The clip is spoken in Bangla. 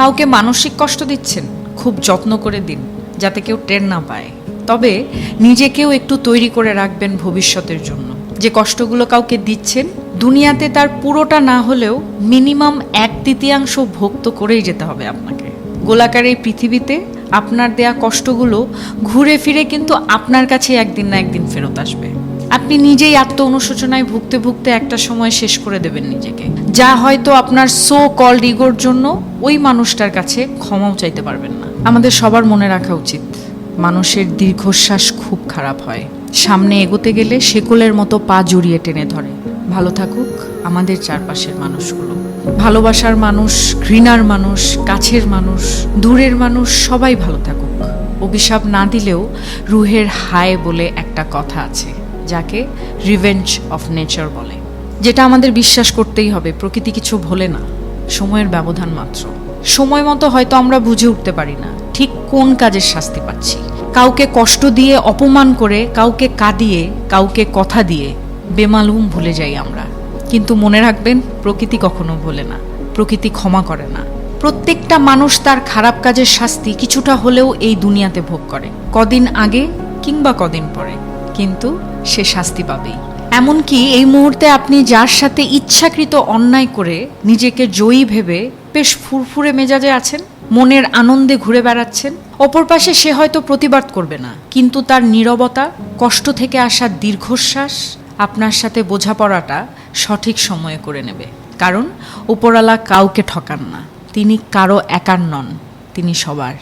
কাউকে মানসিক কষ্ট দিচ্ছেন, খুব যত্ন করে দিন যাতে কেউ টের না পায়। তবে নিজেকেও একটু তৈরি করে রাখবেন ভবিষ্যতের জন্য। যে কষ্টগুলো কাউকে দিচ্ছেন, দুনিয়াতে তার পুরোটা না হলেও মিনিমাম 1/3 ভোগ তো করেই যেতে হবে আপনাকে। গোলাকার এই পৃথিবীতে আপনার দেয়া কষ্টগুলো ঘুরে ফিরে কিন্তু আপনার কাছে একদিন না একদিন ফেরত আসবে। আপনি নিজেই আত্ম অনুশোচনায় ভুগতে ভুগতে একটা সময় শেষ করে দেবেন নিজেকে, যা হয়তো আপনার সো কল্ড ইগোর জন্য ওই মানুষটার কাছে ক্ষমাও চাইতে পারবেন না। আমাদের সবার মনে রাখা উচিত, মানুষের দীর্ঘশ্বাস খুব খারাপ হয়। সামনে এগোতে গেলে শেকলের মতো পা জড়িয়ে টেনে ধরে। ভালো থাকুক আমাদের চারপাশের মানুষগুলো। ভালোবাসার মানুষ, ঘৃণার মানুষ, কাছের মানুষ, দূরের মানুষ সবাই ভালো থাকুক। অভিশাপ না দিলেও রুহের হায় বলে একটা কথা আছে, যাকে রিভেঞ্জ অফ নেচার বলে, যেটা আমাদের বিশ্বাস করতেই হবে। প্রকৃতি কিছু ভোলে না, সময়ের ব্যবধান মাত্র। সময় মতো হয়তো আমরা বুঝে উঠতে পারি না ঠিক কোন কাজের শাস্তি পাচ্ছি। কাউকে কষ্ট দিয়ে, অপমান করে, কাউকে কাঁদিয়ে, কাউকে কথা দিয়ে বেমালুম ভুলে যাই আমরা। কিন্তু মনে রাখবেন, প্রকৃতি কখনো ভোলে না, প্রকৃতি ক্ষমা করে না। প্রত্যেকটা মানুষ তার খারাপ কাজের শাস্তি কিছুটা হলেও এই দুনিয়াতে ভোগ করে, কদিন আগে কিংবা কদিন পরে, কিন্তু সে শাস্তি পাবেই। এমনকি এই মুহূর্তে আপনি যার সাথে ইচ্ছাকৃত অন্যায় করে নিজেকে জয়ী ভেবে বেশ ফুরফুরে মেজাজে আছেন, মনের আনন্দে ঘুরে বেড়াচ্ছেন, অপর পাশে সে হয়তো প্রতিবাদ করবে না, কিন্তু তার নীরবতা, কষ্ট থেকে আসা দীর্ঘশ্বাস আপনার সাথে বোঝাপড়াটা সঠিক সময়ে করে নেবে। কারণ উপরওয়ালা কাউকে ঠকান না, তিনি কারো একার নন, তিনি সবার।